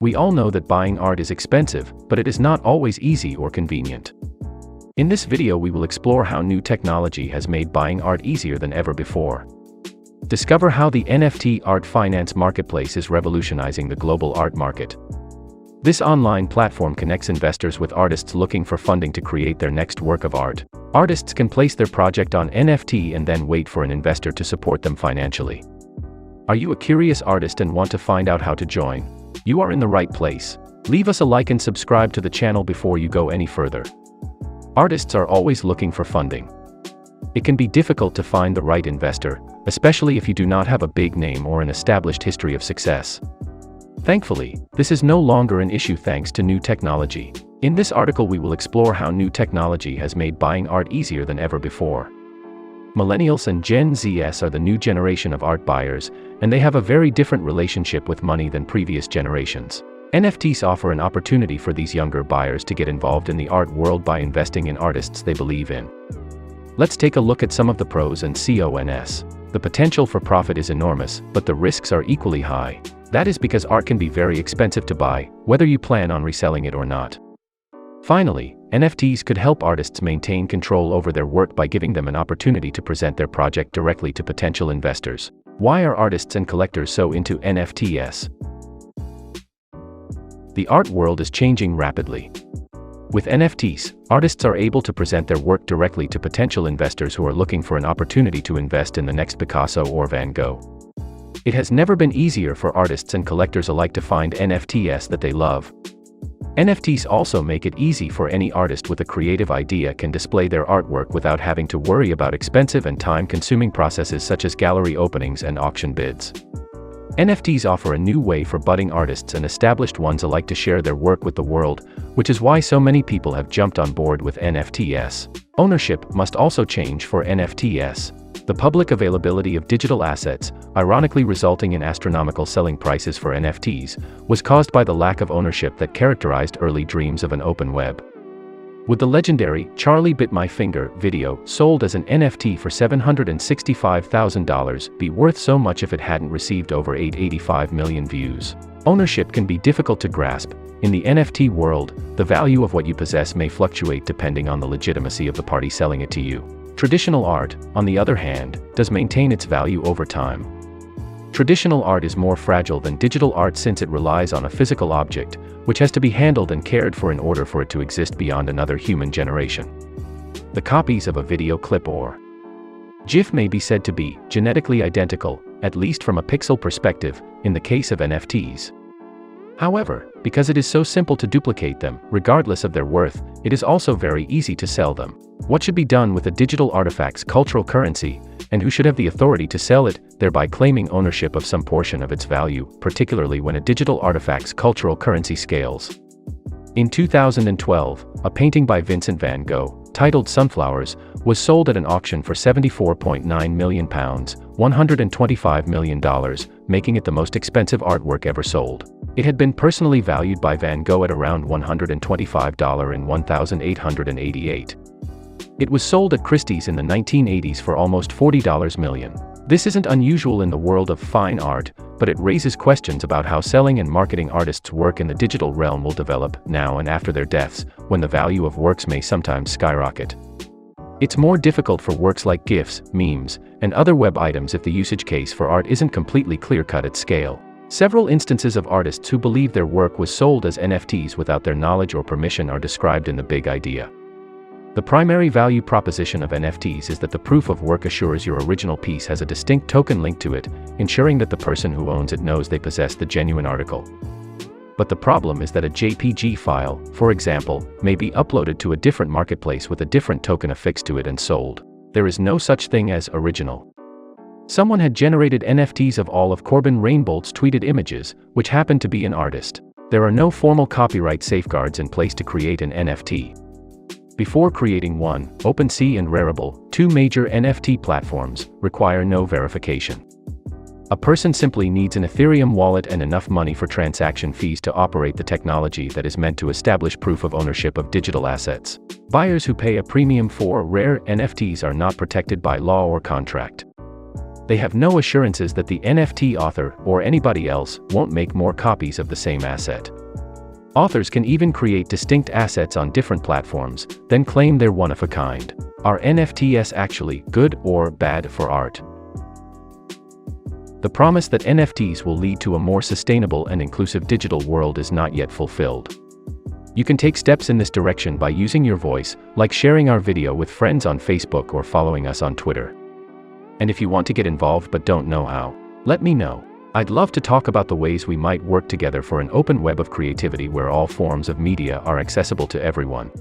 We all know that buying art is expensive, but it is not always easy or convenient. In this video we will explore how new technology has made buying art easier than ever before. Discover how the NFT art finance marketplace is revolutionizing the global art market. This online platform connects investors with artists looking for funding to create their next work of art. Artists can place their project on NFT and then wait for an investor to support them financially. Are you a curious artist and want to find out how to join? You are in the right place. Leave us a like and subscribe to the channel before you go any further. Artists are always looking for funding. It can be difficult to find the right investor, especially if you do not have a big name or an established history of success. Thankfully, this is no longer an issue thanks to new technology. In this article we will explore how new technology has made buying art easier than ever before. Millennials and Gen Zs are the new generation of art buyers, and they have a very different relationship with money than previous generations. NFTs offer an opportunity for these younger buyers to get involved in the art world by investing in artists they believe in. Let's take a look at some of the pros and cons. The potential for profit is enormous, but the risks are equally high. That is because art can be very expensive to buy, whether you plan on reselling it or not. Finally, NFTs could help artists maintain control over their work by giving them an opportunity to present their project directly to potential investors. Why are artists and collectors so into NFTs? The art world is changing rapidly. With NFTs, artists are able to present their work directly to potential investors who are looking for an opportunity to invest in the next Picasso or Van Gogh. It has never been easier for artists and collectors alike to find NFTs that they love. NFTs also make it easy for any artist with a creative idea can display their artwork without having to worry about expensive and time-consuming processes such as gallery openings and auction bids. NFTs offer a new way for budding artists and established ones alike to share their work with the world, which is why so many people have jumped on board with NFTs. Ownership must also change for NFTs. The public availability of digital assets, ironically resulting in astronomical selling prices for NFTs, was caused by the lack of ownership that characterized early dreams of an open web. Would the legendary "Charlie Bit My Finger" video, sold as an NFT for $765,000, be worth so much if it hadn't received over 885 million views? Ownership can be difficult to grasp. In the NFT world, the value of what you possess may fluctuate depending on the legitimacy of the party selling it to you. Traditional art, on the other hand, does maintain its value over time. Traditional art is more fragile than digital art since it relies on a physical object, which has to be handled and cared for in order for it to exist beyond another human generation. The copies of a video clip or GIF may be said to be genetically identical, at least from a pixel perspective, in the case of NFTs. However, because it is so simple to duplicate them, regardless of their worth, it is also very easy to sell them. What should be done with a digital artifact's cultural currency, and who should have the authority to sell it, thereby claiming ownership of some portion of its value, particularly when a digital artifact's cultural currency scales? In 2012, a painting by Vincent van Gogh, titled Sunflowers, was sold at an auction for £74.9 million, $125 million, making it the most expensive artwork ever sold. It had been personally valued by Van Gogh at around $125 in 1888. It was sold at Christie's in the 1980s for almost $40 million. This isn't unusual in the world of fine art, but it raises questions about how selling and marketing artists' work in the digital realm will develop now and after their deaths, when the value of works may sometimes skyrocket. It's more difficult for works like GIFs, memes, and other web items if the usage case for art isn't completely clear-cut at scale. Several instances of artists who believe their work was sold as NFTs without their knowledge or permission are described in The Big Idea. The primary value proposition of NFTs is that the proof of work assures your original piece has a distinct token linked to it, ensuring that the person who owns it knows they possess the genuine article. But the problem is that a JPG file, for example, may be uploaded to a different marketplace with a different token affixed to it and sold. There is no such thing as original. Someone had generated NFTs of all of Corbin Rainbolt's tweeted images, which happened to be an artist. There are no formal copyright safeguards in place to create an NFT. Before creating one, OpenSea and Rarible, two major NFT platforms, require no verification. A person simply needs an Ethereum wallet and enough money for transaction fees to operate the technology that is meant to establish proof of ownership of digital assets. Buyers who pay a premium for rare NFTs are not protected by law or contract. They have no assurances that the NFT author, or anybody else, won't make more copies of the same asset. Authors can even create distinct assets on different platforms, then claim they're one of a kind. Are NFTs actually good or bad for art? The promise that NFTs will lead to a more sustainable and inclusive digital world is not yet fulfilled. You can take steps in this direction by using your voice, like sharing our video with friends on Facebook or following us on Twitter. And if you want to get involved but don't know how, let me know. I'd love to talk about the ways we might work together for an open web of creativity where all forms of media are accessible to everyone.